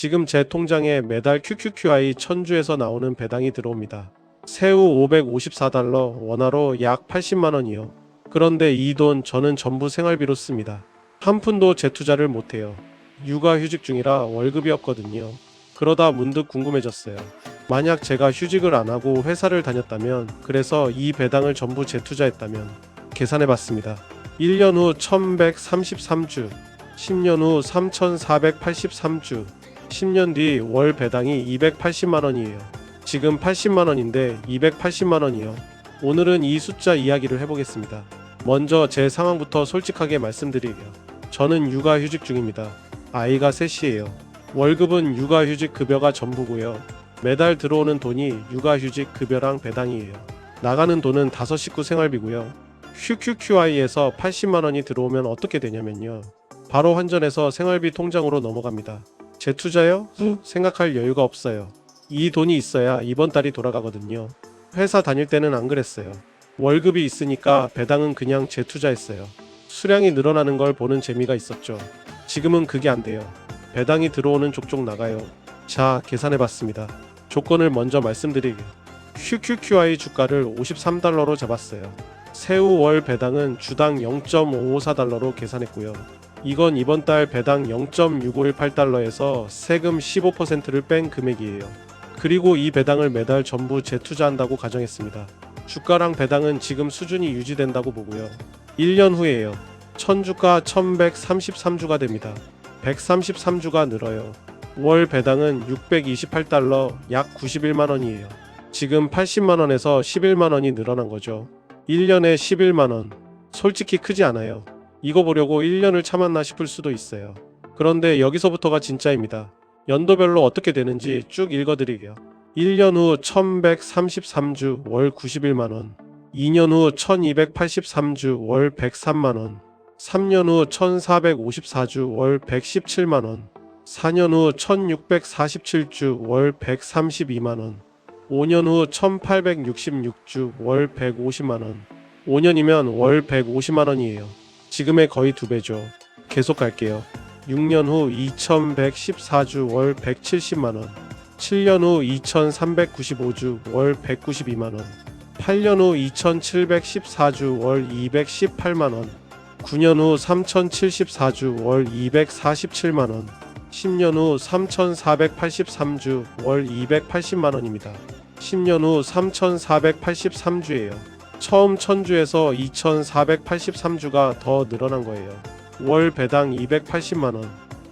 지금 제 통장에 매달 QQQI 천주에서 나오는 배당이 들어옵니다. 새우 554달러, 원화로 약 80만원이요. 그런데 이 돈 저는 전부 생활비로 씁니다. 한 푼도 재투자를 못해요. 육아휴직 중이라 월급이 없거든요. 그러다 문득 궁금해졌어요. 만약 제가 휴직을 안 하고 회사를 다녔다면, 그래서 이 배당을 전부 재투자했다면, 계산해봤습니다. 1년 후 1133주, 10년 후 3483주, 10년 뒤 월 배당이 280만원이에요. 지금 80만원인데 280만원이요. 오늘은 이 숫자 이야기를 해보겠습니다. 먼저 제 상황부터 솔직하게 말씀드릴게요. 저는 육아휴직 중입니다. 아이가 셋이에요. 월급은 육아휴직 급여가 전부고요. 매달 들어오는 돈이 육아휴직 급여랑 배당이에요. 나가는 돈은 5식구 생활비고요. QQQI에서 80만원이 들어오면 어떻게 되냐면요. 바로 환전해서 생활비 통장으로 넘어갑니다. 재투자요? 생각할 여유가 없어요. 이 돈이 있어야 이번 달이 돌아가거든요. 회사 다닐 때는 안 그랬어요. 월급이 있으니까 배당은 그냥 재투자했어요. 수량이 늘어나는 걸 보는 재미가 있었죠. 지금은 그게 안 돼요. 배당이 들어오는 족족 나가요. 자, 계산해봤습니다. 조건을 먼저 말씀드릴게요. QQQI 주가를 53달러로 잡았어요. 새우 월 배당은 주당 0.554달러로 계산했고요. 이건 이번 달 배당 0.6518달러에서 세금 15%를 뺀 금액이에요. 그리고 이 배당을 매달 전부 재투자한다고 가정했습니다. 주가랑 배당은 지금 수준이 유지된다고 보고요. 1년 후에요. 1000주가 1133주가 됩니다. 133주가 늘어요. 월 배당은 628달러, 약 91만원이에요. 지금 80만원에서 11만원이 늘어난 거죠. 1년에 11만원. 솔직히 크지 않아요. 이거 보려고 1년을 참았나 싶을 수도 있어요. 그런데 여기서부터가 진짜입니다. 연도별로 어떻게 되는지 쭉 읽어드리게요. 1년 후 1133주 월 91만원, 2년 후 1283주 월 103만원, 3년 후 1454주 월 117만원, 4년 후 1647주 월 132만원, 5년 후 1866주 월 150만원, 5년이면 월 150만원이에요. 지금의 거의 2배죠. 계속 갈게요. 6년 후 2114주 월 170만원, 7년 후 2395주 월 192만원, 8년 후 2714주 월 218만원, 9년 후 3074주 월 247만원, 10년 후 3483주 월 280만원입니다. 10년 후 3483주예요. 처음 1000주에서 2483주가 더 늘어난 거예요. 월 배당 280만원,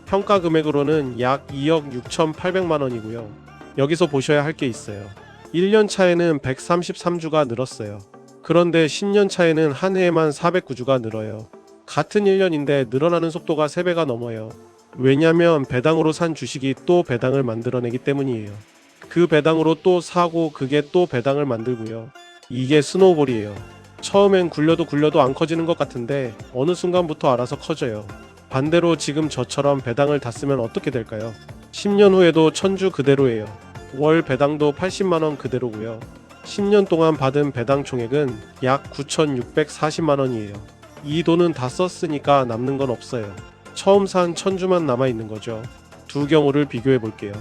평가 금액으로는 약 2억 6,800만원이고요. 여기서 보셔야 할 게 있어요. 1년 차에는 133주가 늘었어요. 그런데 10년 차에는 한 해에만 409주가 늘어요. 같은 1년인데 늘어나는 속도가 3배가 넘어요. 왜냐면 배당으로 산 주식이 또 배당을 만들어내기 때문이에요. 그 배당으로 또 사고 그게 또 배당을 만들고요. 이게 스노우볼이에요. 처음엔 굴려도 안 커지는 것 같은데 어느 순간부터 알아서 커져요. 반대로 지금 저처럼 배당을 다 쓰면 어떻게 될까요? 10년 후에도 1000주 그대로예요. 월 배당도 80만원 그대로고요. 10년 동안 받은 배당 총액은 약 9640만원이에요. 이 돈은 다 썼으니까 남는 건 없어요. 처음 산 1000주만 남아있는 거죠. 두 경우를 비교해 볼게요.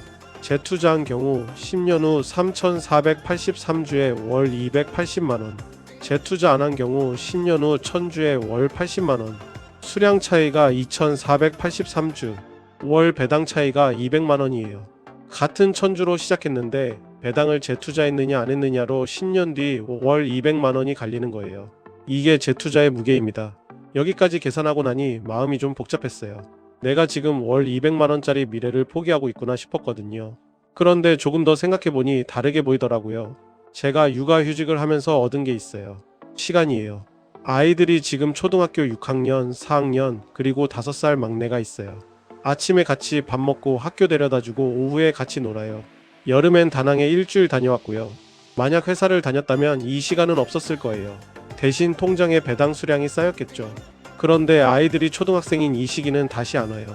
재투자한 경우 10년 후 3483주에 월 280만원, 재투자 안 한 경우 10년 후 1000주에 월 80만원, 수량 차이가 2483주, 월 배당 차이가 200만원이에요. 같은 1000주로 시작했는데 배당을 재투자했느냐 안 했느냐로 10년 뒤 월 200만원이 갈리는 거예요. 이게 재투자의 무게입니다. 여기까지 계산하고 나니 마음이 좀 복잡했어요. 내가 지금 월 200만원짜리 미래를 포기하고 있구나 싶었거든요. 그런데 조금 더 생각해보니 다르게 보이더라고요. 제가 육아휴직을 하면서 얻은 게 있어요. 시간이에요. 아이들이 지금 초등학교 6학년, 4학년, 그리고 5살 막내가 있어요. 아침에 같이 밥 먹고 학교 데려다주고 오후에 같이 놀아요. 여름엔 다낭에 일주일 다녀왔고요. 만약 회사를 다녔다면 이 시간은 없었을 거예요. 대신 통장에 배당 수량이 쌓였겠죠. 그런데 아이들이 초등학생인 이 시기는 다시 안 와요.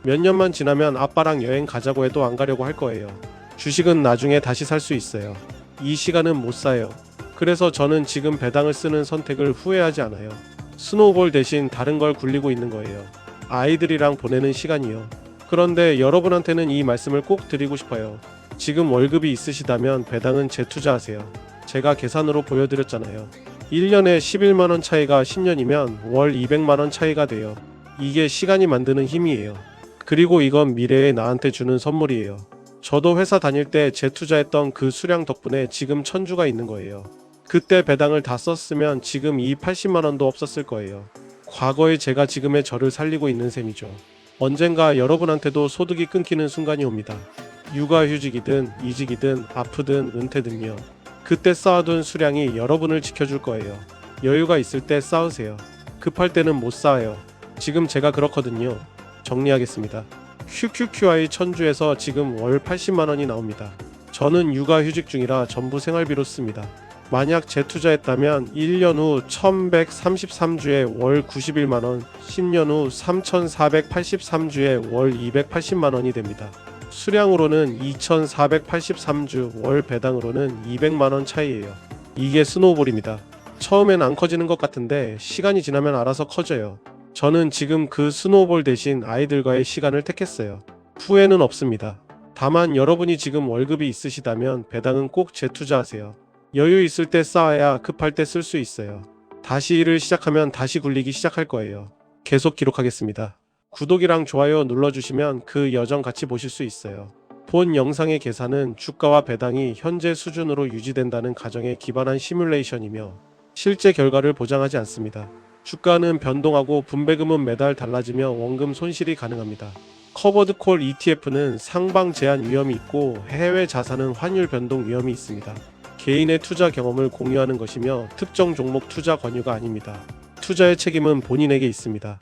몇 년만 지나면 아빠랑 여행 가자고 해도 안 가려고 할 거예요. 주식은 나중에 다시 살 수 있어요. 이 시간은 못 사요. 그래서 저는 지금 배당을 쓰는 선택을 후회하지 않아요. 스노우볼 대신 다른 걸 굴리고 있는 거예요. 아이들이랑 보내는 시간이요. 그런데 여러분한테는 이 말씀을 꼭 드리고 싶어요. 지금 월급이 있으시다면 배당은 재투자하세요. 제가 계산으로 보여드렸잖아요. 1년에 11만원 차이가 10년이면 월 200만원 차이가 돼요. 이게 시간이 만드는 힘이에요. 그리고 이건 미래에 나한테 주는 선물이에요. 저도 회사 다닐 때 재투자했던 그 수량 덕분에 지금 천주가 있는 거예요. 그때 배당을 다 썼으면 지금 이 80만원도 없었을 거예요. 과거의 제가 지금의 저를 살리고 있는 셈이죠. 언젠가 여러분한테도 소득이 끊기는 순간이 옵니다. 육아휴직이든 이직이든 아프든 은퇴든요. 그때 쌓아둔 수량이 여러분을 지켜줄 거예요. 여유가 있을 때 쌓으세요. 급할 때는 못 쌓아요. 지금 제가 그렇거든요. 정리하겠습니다. QQQI 천주에서 지금 월 80만원이 나옵니다. 저는 육아휴직 중이라 전부 생활비로 씁니다. 만약 재투자했다면 1년 후 1133주에 월 91만원, 10년 후 3483주에 월 280만원이 됩니다. 수량으로는 2483주, 월 배당으로는 200만원 차이예요. 이게 스노우볼입니다. 처음엔 안 커지는 것 같은데 시간이 지나면 알아서 커져요. 저는 지금 그 스노우볼 대신 아이들과의 시간을 택했어요. 후회는 없습니다. 다만 여러분이 지금 월급이 있으시다면 배당은 꼭 재투자하세요. 여유 있을 때 쌓아야 급할 때 쓸 수 있어요. 다시 일을 시작하면 다시 굴리기 시작할 거예요. 계속 기록하겠습니다. 구독이랑 좋아요 눌러주시면 그 여정 같이 보실 수 있어요. 본 영상의 계산은 주가와 배당이 현재 수준으로 유지된다는 가정에 기반한 시뮬레이션이며 실제 결과를 보장하지 않습니다. 주가는 변동하고 분배금은 매달 달라지며 원금 손실이 가능합니다. 커버드 콜 ETF는 상방 제한 위험이 있고 해외 자산은 환율 변동 위험이 있습니다. 개인의 투자 경험을 공유하는 것이며 특정 종목 투자 권유가 아닙니다. 투자의 책임은 본인에게 있습니다.